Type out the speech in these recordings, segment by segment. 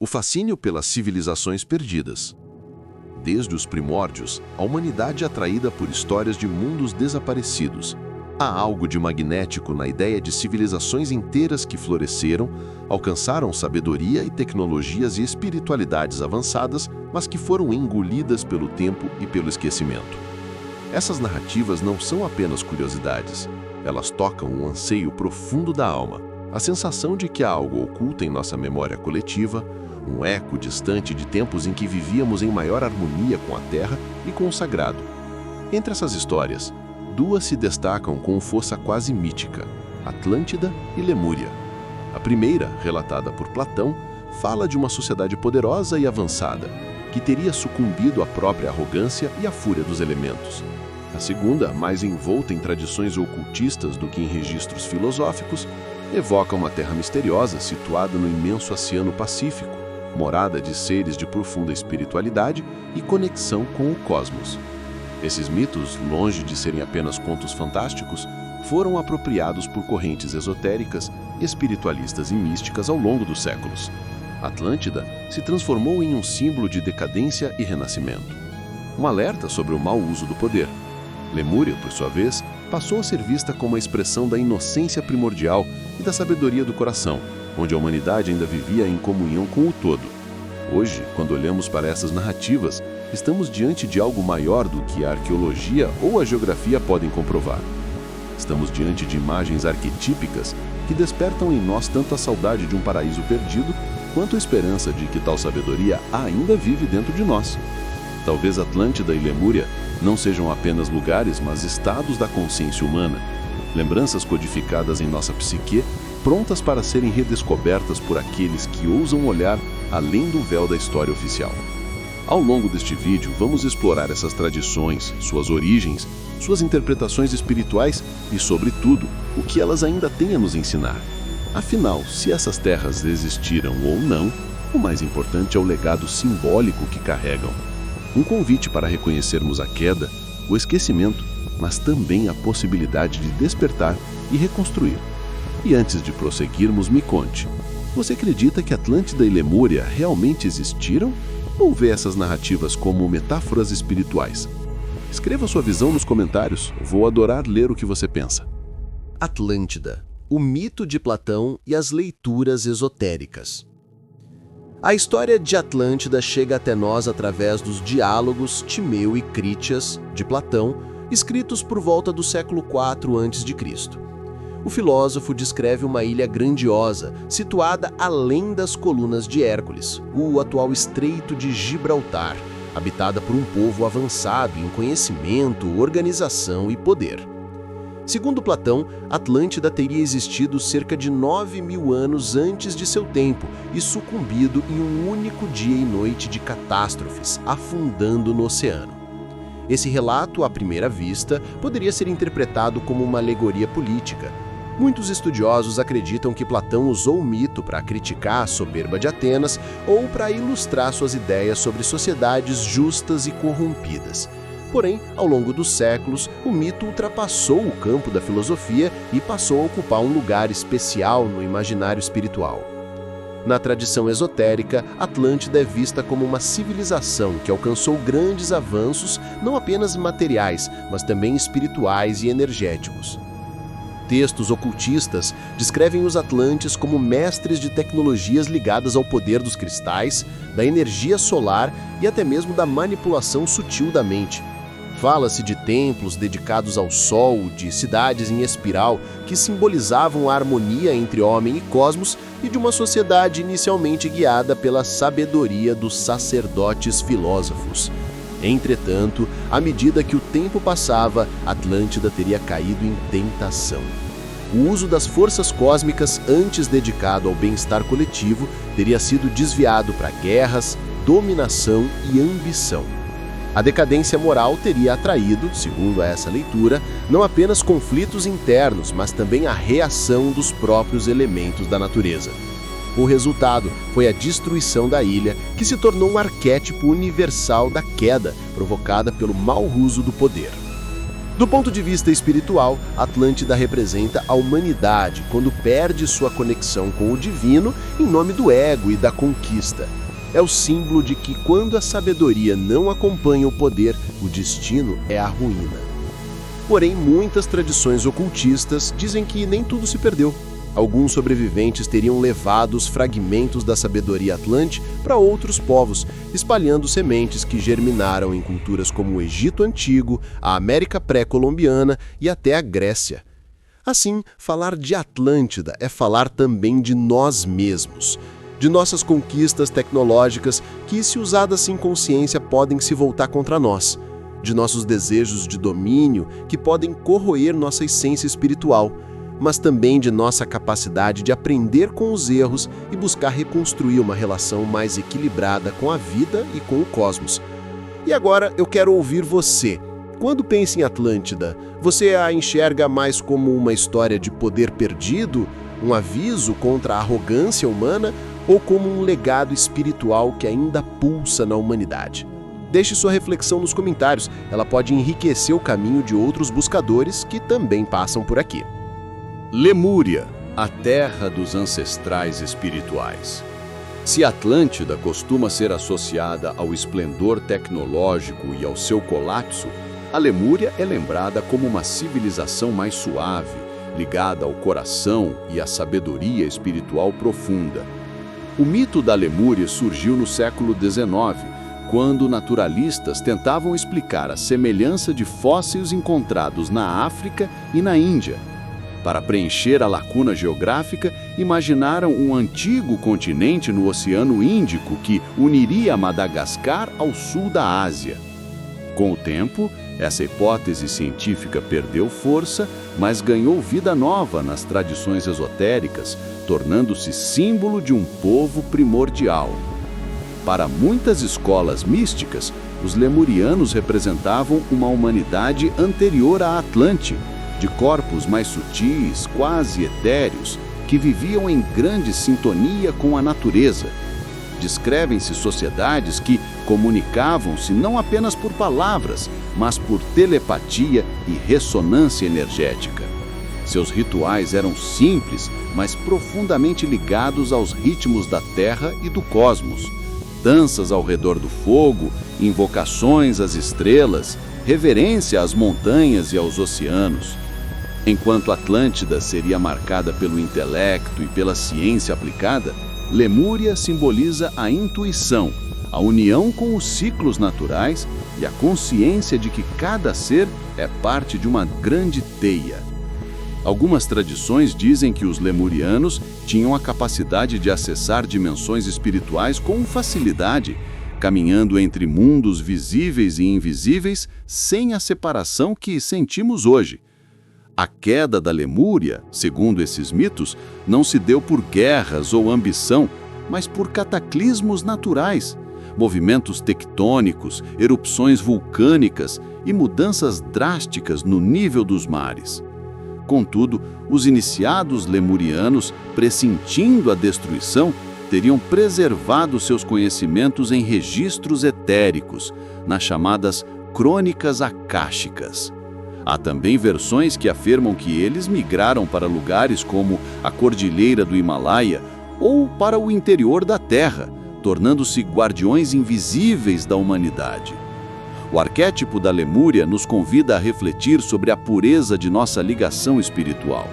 O fascínio pelas civilizações perdidas. Desde os primórdios, a humanidade é atraída por histórias de mundos desaparecidos. Há algo de magnético na ideia de civilizações inteiras que floresceram, alcançaram sabedoria e tecnologias e espiritualidades avançadas, mas que foram engolidas pelo tempo e pelo esquecimento. Essas narrativas não são apenas curiosidades. Elas tocam um anseio profundo da alma, a sensação de que há algo oculto em nossa memória coletiva, um eco distante de tempos em que vivíamos em maior harmonia com a Terra e com o sagrado. Entre essas histórias, duas se destacam com força quase mítica: Atlântida e Lemúria. A primeira, relatada por Platão, fala de uma sociedade poderosa e avançada, que teria sucumbido à própria arrogância e à fúria dos elementos. A segunda, mais envolta em tradições ocultistas do que em registros filosóficos, evoca uma terra misteriosa situada no imenso Oceano Pacífico, morada de seres de profunda espiritualidade e conexão com o cosmos. Esses mitos, longe de serem apenas contos fantásticos, foram apropriados por correntes esotéricas, espiritualistas e místicas ao longo dos séculos. Atlântida se transformou em um símbolo de decadência e renascimento, um alerta sobre o mau uso do poder. Lemúria, por sua vez, passou a ser vista como a expressão da inocência primordial e da sabedoria do coração, onde a humanidade ainda vivia em comunhão com o todo. Hoje, quando olhamos para essas narrativas, estamos diante de algo maior do que a arqueologia ou a geografia podem comprovar. Estamos diante de imagens arquetípicas que despertam em nós tanto a saudade de um paraíso perdido, quanto a esperança de que tal sabedoria ainda vive dentro de nós. Talvez Atlântida e Lemúria não sejam apenas lugares, mas estados da consciência humana, lembranças codificadas em nossa psique, prontas para serem redescobertas por aqueles que ousam olhar além do véu da história oficial. Ao longo deste vídeo, vamos explorar essas tradições, suas origens, suas interpretações espirituais e, sobretudo, o que elas ainda têm a nos ensinar. Afinal, se essas terras existiram ou não, o mais importante é o legado simbólico que carregam. Um convite para reconhecermos a queda, o esquecimento, mas também a possibilidade de despertar e reconstruir. E antes de prosseguirmos, me conte, você acredita que Atlântida e Lemúria realmente existiram? Ou vê essas narrativas como metáforas espirituais? Escreva sua visão nos comentários, vou adorar ler o que você pensa. Atlântida, o mito de Platão e as leituras esotéricas. A história de Atlântida chega até nós através dos diálogos Timeu e Crítias, de Platão, escritos por volta do século IV a.C. O filósofo descreve uma ilha grandiosa, situada além das colunas de Hércules, o atual Estreito de Gibraltar, habitada por um povo avançado em conhecimento, organização e poder. Segundo Platão, Atlântida teria existido cerca de 9.000 anos antes de seu tempo e sucumbido em um único dia e noite de catástrofes, afundando no oceano. Esse relato, à primeira vista, poderia ser interpretado como uma alegoria política. Muitos estudiosos acreditam que Platão usou o mito para criticar a soberba de Atenas ou para ilustrar suas ideias sobre sociedades justas e corrompidas. Porém, ao longo dos séculos, o mito ultrapassou o campo da filosofia e passou a ocupar um lugar especial no imaginário espiritual. Na tradição esotérica, Atlântida é vista como uma civilização que alcançou grandes avanços, não apenas materiais, mas também espirituais e energéticos. Textos ocultistas descrevem os atlantes como mestres de tecnologias ligadas ao poder dos cristais, da energia solar e até mesmo da manipulação sutil da mente. Fala-se de templos dedicados ao sol, de cidades em espiral que simbolizavam a harmonia entre homem e cosmos e de uma sociedade inicialmente guiada pela sabedoria dos sacerdotes filósofos. Entretanto, à medida que o tempo passava, Atlântida teria caído em tentação. O uso das forças cósmicas, antes dedicado ao bem-estar coletivo, teria sido desviado para guerras, dominação e ambição. A decadência moral teria atraído, segundo essa leitura, não apenas conflitos internos, mas também a reação dos próprios elementos da natureza. O resultado foi a destruição da ilha, que se tornou um arquétipo universal da queda provocada pelo mau uso do poder. Do ponto de vista espiritual, Atlântida representa a humanidade quando perde sua conexão com o divino em nome do ego e da conquista. É o símbolo de que quando a sabedoria não acompanha o poder, o destino é a ruína. Porém, muitas tradições ocultistas dizem que nem tudo se perdeu. Alguns sobreviventes teriam levado os fragmentos da sabedoria atlante para outros povos, espalhando sementes que germinaram em culturas como o Egito Antigo, a América pré-colombiana e até a Grécia. Assim, falar de Atlântida é falar também de nós mesmos, de nossas conquistas tecnológicas que, se usadas sem consciência, podem se voltar contra nós, de nossos desejos de domínio que podem corroer nossa essência espiritual, mas também de nossa capacidade de aprender com os erros e buscar reconstruir uma relação mais equilibrada com a vida e com o cosmos. E agora eu quero ouvir você. Quando pensa em Atlântida, você a enxerga mais como uma história de poder perdido, um aviso contra a arrogância humana ou como um legado espiritual que ainda pulsa na humanidade? Deixe sua reflexão nos comentários, ela pode enriquecer o caminho de outros buscadores que também passam por aqui. Lemúria, a terra dos ancestrais espirituais. Se Atlântida costuma ser associada ao esplendor tecnológico e ao seu colapso, a Lemúria é lembrada como uma civilização mais suave, ligada ao coração e à sabedoria espiritual profunda. O mito da Lemúria surgiu no século XIX, quando naturalistas tentavam explicar a semelhança de fósseis encontrados na África e na Índia. Para preencher a lacuna geográfica, imaginaram um antigo continente no Oceano Índico que uniria Madagascar ao sul da Ásia. Com o tempo, essa hipótese científica perdeu força, mas ganhou vida nova nas tradições esotéricas, tornando-se símbolo de um povo primordial. Para muitas escolas místicas, os lemurianos representavam uma humanidade anterior à Atlante, de corpos mais sutis, quase etéreos, que viviam em grande sintonia com a natureza. Descrevem-se sociedades que comunicavam-se não apenas por palavras, mas por telepatia e ressonância energética. Seus rituais eram simples, mas profundamente ligados aos ritmos da Terra e do cosmos. Danças ao redor do fogo, invocações às estrelas, reverência às montanhas e aos oceanos. Enquanto Atlântida seria marcada pelo intelecto e pela ciência aplicada, Lemúria simboliza a intuição, a união com os ciclos naturais e a consciência de que cada ser é parte de uma grande teia. Algumas tradições dizem que os lemurianos tinham a capacidade de acessar dimensões espirituais com facilidade, caminhando entre mundos visíveis e invisíveis sem a separação que sentimos hoje. A queda da Lemúria, segundo esses mitos, não se deu por guerras ou ambição, mas por cataclismos naturais, movimentos tectônicos, erupções vulcânicas e mudanças drásticas no nível dos mares. Contudo, os iniciados lemurianos, pressentindo a destruição, teriam preservado seus conhecimentos em registros etéricos, nas chamadas crônicas akáshicas. Há também versões que afirmam que eles migraram para lugares como a Cordilheira do Himalaia ou para o interior da Terra, tornando-se guardiões invisíveis da humanidade. O arquétipo da Lemúria nos convida a refletir sobre a pureza de nossa ligação espiritual.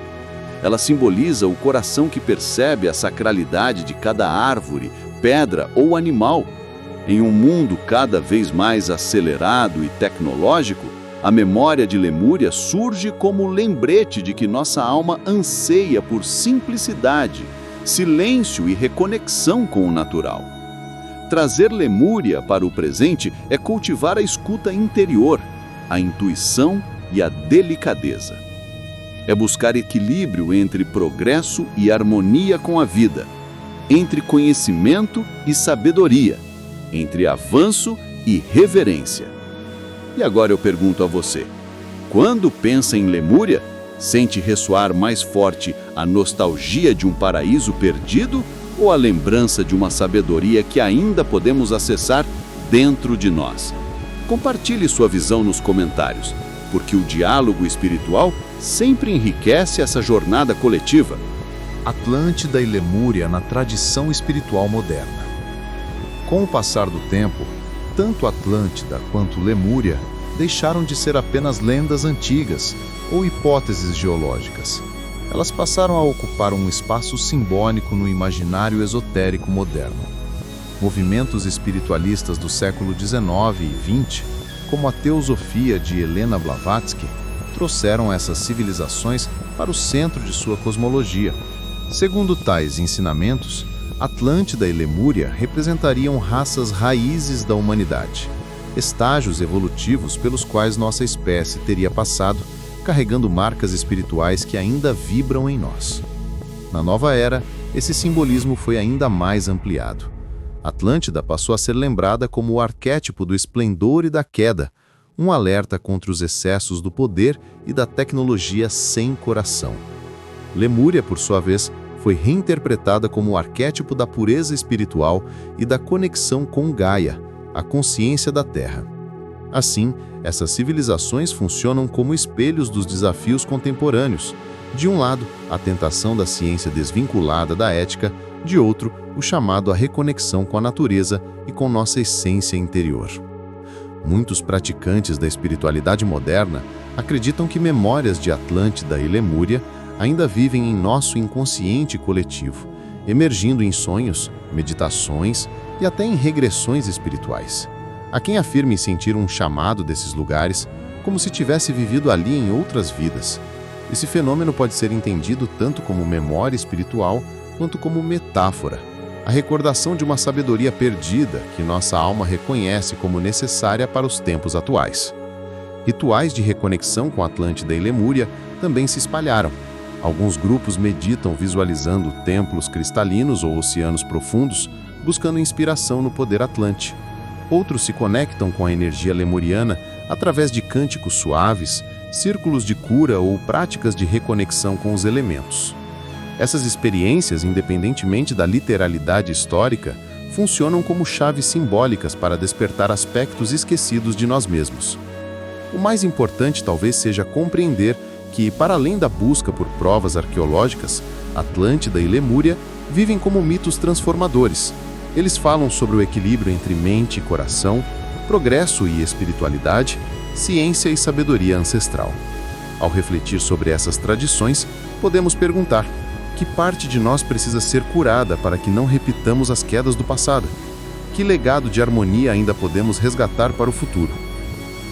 Ela simboliza o coração que percebe a sacralidade de cada árvore, pedra ou animal. Em um mundo cada vez mais acelerado e tecnológico, a memória de Lemúria surge como lembrete de que nossa alma anseia por simplicidade, silêncio e reconexão com o natural. Trazer Lemúria para o presente é cultivar a escuta interior, a intuição e a delicadeza. É buscar equilíbrio entre progresso e harmonia com a vida, entre conhecimento e sabedoria, entre avanço e reverência. E agora eu pergunto a você, quando pensa em Lemúria, sente ressoar mais forte a nostalgia de um paraíso perdido ou a lembrança de uma sabedoria que ainda podemos acessar dentro de nós? Compartilhe sua visão nos comentários. porque o diálogo espiritual sempre enriquece essa jornada coletiva. Atlântida e Lemúria na tradição espiritual moderna. Com o passar do tempo, tanto Atlântida quanto Lemúria deixaram de ser apenas lendas antigas ou hipóteses geológicas. Elas passaram a ocupar um espaço simbólico no imaginário esotérico moderno. Movimentos espiritualistas do século XIX e XX, como a teosofia de Helena Blavatsky, trouxeram essas civilizações para o centro de sua cosmologia. Segundo tais ensinamentos, Atlântida e Lemúria representariam raças raízes da humanidade, estágios evolutivos pelos quais nossa espécie teria passado, carregando marcas espirituais que ainda vibram em nós. Na nova era, esse simbolismo foi ainda mais ampliado. Atlântida passou a ser lembrada como o arquétipo do esplendor e da queda, um alerta contra os excessos do poder e da tecnologia sem coração. Lemúria, por sua vez, foi reinterpretada como o arquétipo da pureza espiritual e da conexão com Gaia, a consciência da Terra. Assim, essas civilizações funcionam como espelhos dos desafios contemporâneos. De um lado, a tentação da ciência desvinculada da ética, de outro, o chamado à reconexão com a natureza e com nossa essência interior. Muitos praticantes da espiritualidade moderna acreditam que memórias de Atlântida e Lemúria ainda vivem em nosso inconsciente coletivo, emergindo em sonhos, meditações e até em regressões espirituais. Há quem afirme sentir um chamado desses lugares, como se tivesse vivido ali em outras vidas. Esse fenômeno pode ser entendido tanto como memória espiritual quanto como metáfora, a recordação de uma sabedoria perdida que nossa alma reconhece como necessária para os tempos atuais. Rituais de reconexão com Atlântida e Lemúria também se espalharam. Alguns grupos meditam visualizando templos cristalinos ou oceanos profundos, buscando inspiração no poder atlante. Outros se conectam com a energia lemuriana através de cânticos suaves, círculos de cura ou práticas de reconexão com os elementos. Essas experiências, independentemente da literalidade histórica, funcionam como chaves simbólicas para despertar aspectos esquecidos de nós mesmos. O mais importante talvez seja compreender que, para além da busca por provas arqueológicas, Atlântida e Lemúria vivem como mitos transformadores. Eles falam sobre o equilíbrio entre mente e coração, progresso e espiritualidade, ciência e sabedoria ancestral. Ao refletir sobre essas tradições, podemos perguntar: que parte de nós precisa ser curada para que não repitamos as quedas do passado? Que legado de harmonia ainda podemos resgatar para o futuro?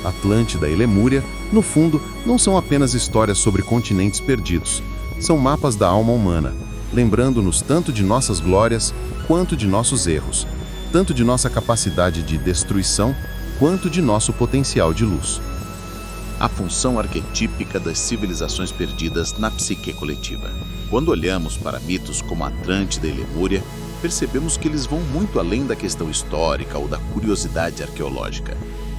Atlântida e Lemúria, no fundo, não são apenas histórias sobre continentes perdidos. São mapas da alma humana, lembrando-nos tanto de nossas glórias quanto de nossos erros, tanto de nossa capacidade de destruição quanto de nosso potencial de luz. A função arquetípica das civilizações perdidas na psique coletiva. Quando olhamos para mitos como Atlântida e Lemúria, percebemos que eles vão muito além da questão histórica ou da curiosidade arqueológica.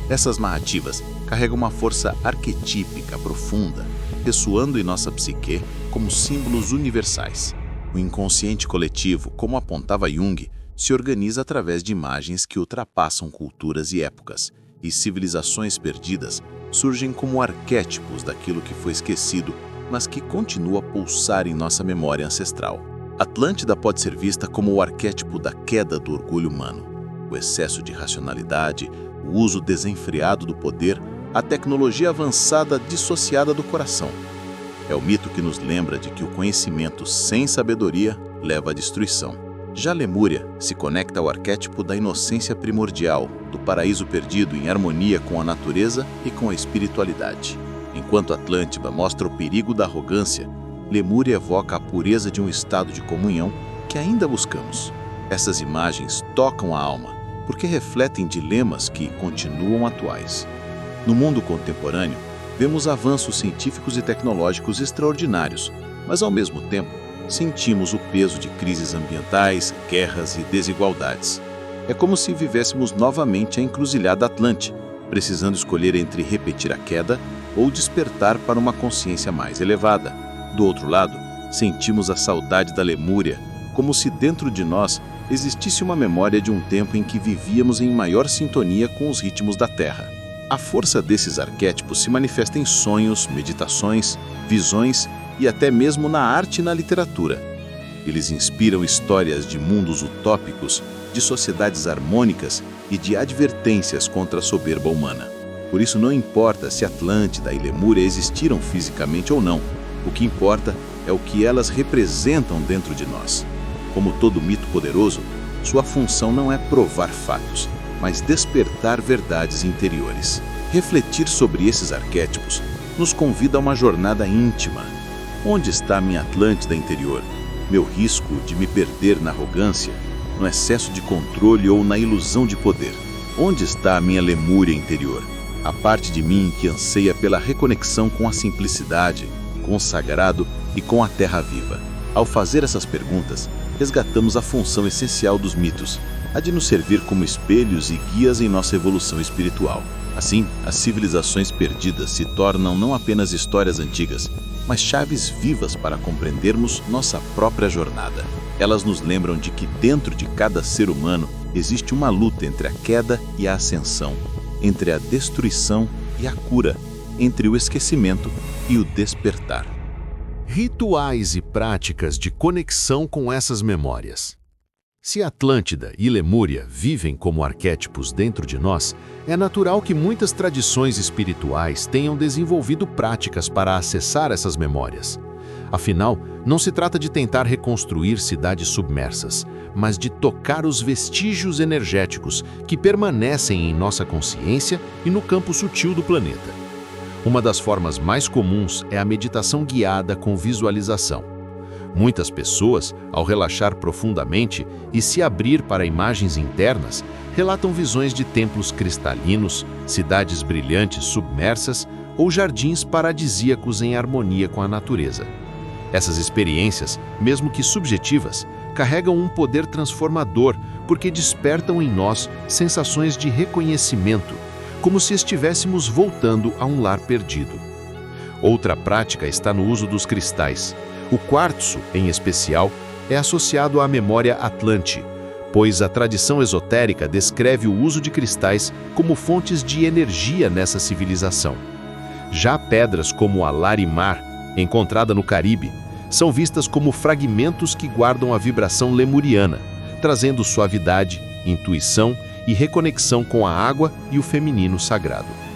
Essas narrativas carregam uma força arquetípica profunda, ressoando em nossa psique como símbolos universais. O inconsciente coletivo, como apontava Jung, se organiza através de imagens que ultrapassam culturas e épocas, e civilizações perdidas surgem como arquétipos daquilo que foi esquecido, mas que continua a pulsar em nossa memória ancestral. Atlântida pode ser vista como o arquétipo da queda do orgulho humano, o excesso de racionalidade, o uso desenfreado do poder, a tecnologia avançada dissociada do coração. É o mito que nos lembra de que o conhecimento sem sabedoria leva à destruição. Já Lemúria se conecta ao arquétipo da inocência primordial, do paraíso perdido em harmonia com a natureza e com a espiritualidade. Enquanto Atlântida mostra o perigo da arrogância, Lemúria evoca a pureza de um estado de comunhão que ainda buscamos. Essas imagens tocam a alma, porque refletem dilemas que continuam atuais. No mundo contemporâneo, vemos avanços científicos e tecnológicos extraordinários, mas ao mesmo tempo, sentimos o peso de crises ambientais, guerras e desigualdades. É como se vivêssemos novamente a encruzilhada Atlante, precisando escolher entre repetir a queda ou despertar para uma consciência mais elevada. Do outro lado, sentimos a saudade da Lemúria, como se dentro de nós existisse uma memória de um tempo em que vivíamos em maior sintonia com os ritmos da Terra. A força desses arquétipos se manifesta em sonhos, meditações, visões e até mesmo na arte e na literatura. Eles inspiram histórias de mundos utópicos, de sociedades harmônicas e de advertências contra a soberba humana. Por isso não importa se Atlântida e Lemúria existiram fisicamente ou não, o que importa é o que elas representam dentro de nós. Como todo mito poderoso, sua função não é provar fatos, mas despertar verdades interiores. Refletir sobre esses arquétipos nos convida a uma jornada íntima. Onde está minha Atlântida interior? Meu risco de me perder na arrogância, no excesso de controle ou na ilusão de poder? Onde está a minha Lemúria interior? A parte de mim que anseia pela reconexão com a simplicidade, com o sagrado e com a terra viva. Ao fazer essas perguntas, resgatamos a função essencial dos mitos, a de nos servir como espelhos e guias em nossa evolução espiritual. Assim, as civilizações perdidas se tornam não apenas histórias antigas, mas chaves vivas para compreendermos nossa própria jornada. Elas nos lembram de que dentro de cada ser humano existe uma luta entre a queda e a ascensão, entre a destruição e a cura, entre o esquecimento e o despertar. Rituais e práticas de conexão com essas memórias. Se Atlântida e Lemúria vivem como arquétipos dentro de nós, é natural que muitas tradições espirituais tenham desenvolvido práticas para acessar essas memórias. Afinal, não se trata de tentar reconstruir cidades submersas, mas de tocar os vestígios energéticos que permanecem em nossa consciência e no campo sutil do planeta. Uma das formas mais comuns é a meditação guiada com visualização. Muitas pessoas, ao relaxar profundamente e se abrir para imagens internas, relatam visões de templos cristalinos, cidades brilhantes submersas ou jardins paradisíacos em harmonia com a natureza. Essas experiências, mesmo que subjetivas, carregam um poder transformador porque despertam em nós sensações de reconhecimento, como se estivéssemos voltando a um lar perdido. Outra prática está no uso dos cristais. O quartzo, em especial, é associado à memória Atlante, pois a tradição esotérica descreve o uso de cristais como fontes de energia nessa civilização. Já pedras como a Larimar, encontrada no Caribe, são vistas como fragmentos que guardam a vibração lemuriana, trazendo suavidade, intuição e reconexão com a água e o feminino sagrado.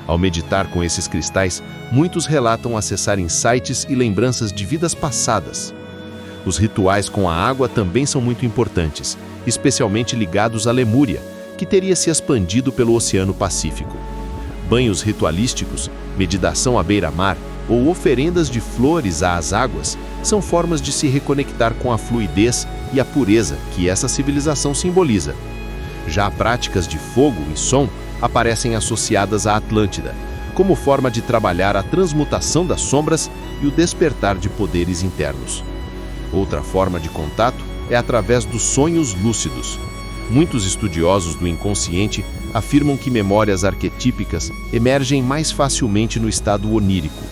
Ao meditar com esses cristais, muitos relatam acessar insights e lembranças de vidas passadas. Os rituais com a água também são muito importantes, especialmente ligados à Lemúria, que teria se expandido pelo Oceano Pacífico. Banhos ritualísticos, meditação à beira-mar ou oferendas de flores às águas são formas de se reconectar com a fluidez e a pureza que essa civilização simboliza. Já práticas de fogo e som aparecem associadas à Atlântida, como forma de trabalhar a transmutação das sombras e o despertar de poderes internos. Outra forma de contato é através dos sonhos lúcidos. Muitos estudiosos do inconsciente afirmam que memórias arquetípicas emergem mais facilmente no estado onírico.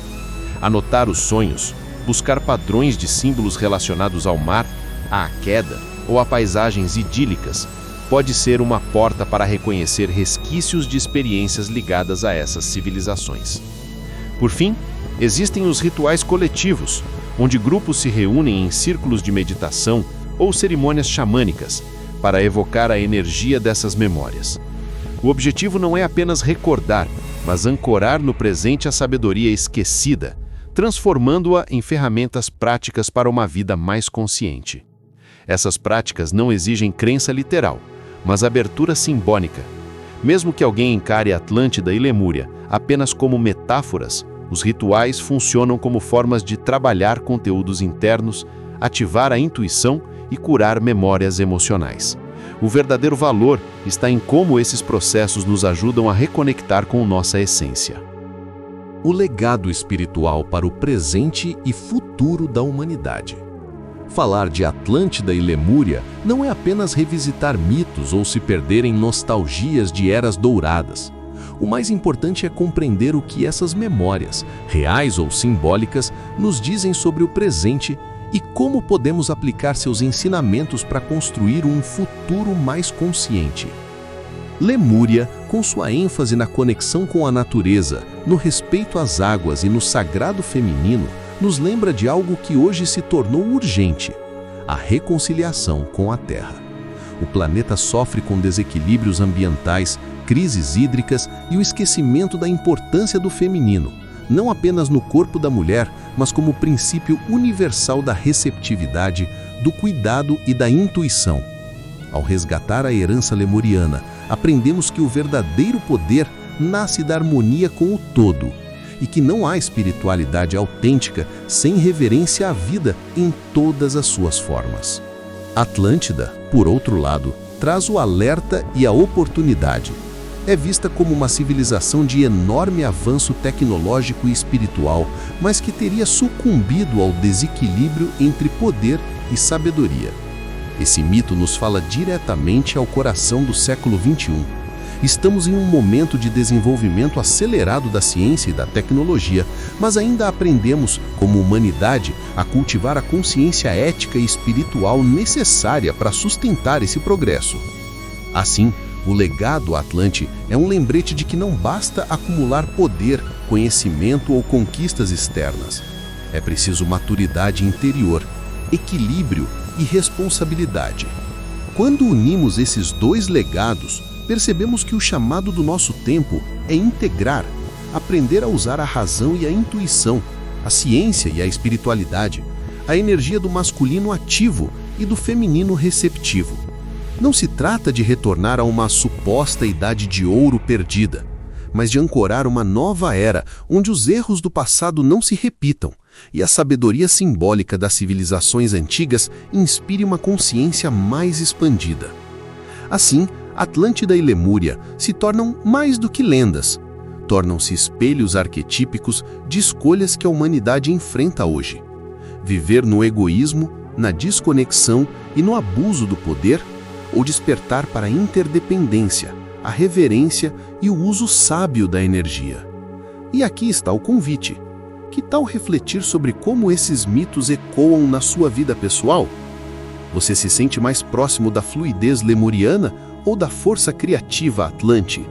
Anotar os sonhos, buscar padrões de símbolos relacionados ao mar, à queda ou a paisagens idílicas pode ser uma porta para reconhecer resquícios de experiências ligadas a essas civilizações. Por fim, existem os rituais coletivos, onde grupos se reúnem em círculos de meditação ou cerimônias xamânicas para evocar a energia dessas memórias. O objetivo não é apenas recordar, mas ancorar no presente a sabedoria esquecida, transformando-a em ferramentas práticas para uma vida mais consciente. Essas práticas não exigem crença literal, mas abertura simbólica. Mesmo que alguém encare Atlântida e Lemúria apenas como metáforas, os rituais funcionam como formas de trabalhar conteúdos internos, ativar a intuição e curar memórias emocionais. O verdadeiro valor está em como esses processos nos ajudam a reconectar com nossa essência. O legado espiritual para o presente e futuro da humanidade. Falar de Atlântida e Lemúria não é apenas revisitar mitos ou se perder em nostalgias de eras douradas. O mais importante é compreender o que essas memórias, reais ou simbólicas, nos dizem sobre o presente e como podemos aplicar seus ensinamentos para construir um futuro mais consciente. Lemúria, com sua ênfase na conexão com a natureza, no respeito às águas e no sagrado feminino, nos lembra de algo que hoje se tornou urgente: a reconciliação com a Terra. O planeta sofre com desequilíbrios ambientais, crises hídricas e o esquecimento da importância do feminino, não apenas no corpo da mulher, mas como princípio universal da receptividade, do cuidado e da intuição. Ao resgatar a herança lemuriana, aprendemos que o verdadeiro poder nasce da harmonia com o todo e que não há espiritualidade autêntica sem reverência à vida em todas as suas formas. Atlântida, por outro lado, traz o alerta e a oportunidade. É vista como uma civilização de enorme avanço tecnológico e espiritual, mas que teria sucumbido ao desequilíbrio entre poder e sabedoria. Esse mito nos fala diretamente ao coração do século XXI. Estamos em um momento de desenvolvimento acelerado da ciência e da tecnologia, mas ainda aprendemos, como humanidade, a cultivar a consciência ética e espiritual necessária para sustentar esse progresso. Assim, o legado Atlante é um lembrete de que não basta acumular poder, conhecimento ou conquistas externas. É preciso maturidade interior, equilíbrio e responsabilidade. Quando unimos esses dois legados, percebemos que o chamado do nosso tempo é integrar, aprender a usar a razão e a intuição, a ciência e a espiritualidade, a energia do masculino ativo e do feminino receptivo. Não se trata de retornar a uma suposta idade de ouro perdida, mas de ancorar uma nova era onde os erros do passado não se repitam e a sabedoria simbólica das civilizações antigas inspire uma consciência mais expandida. Assim, Atlântida e Lemúria se tornam mais do que lendas, tornam-se espelhos arquetípicos de escolhas que a humanidade enfrenta hoje. Viver no egoísmo, na desconexão e no abuso do poder, ou despertar para a interdependência, a reverência e o uso sábio da energia. E aqui está o convite. Que tal refletir sobre como esses mitos ecoam na sua vida pessoal? Você se sente mais próximo da fluidez lemuriana ou da força criativa atlante?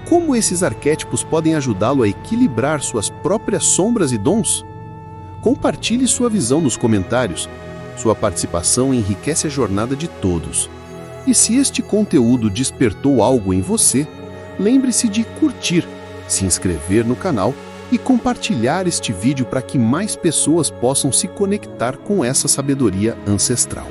Como esses arquétipos podem ajudá-lo a equilibrar suas próprias sombras e dons? Compartilhe sua visão nos comentários. Sua participação enriquece a jornada de todos. E se este conteúdo despertou algo em você, lembre-se de curtir, se inscrever no canal e compartilhar este vídeo para que mais pessoas possam se conectar com essa sabedoria ancestral.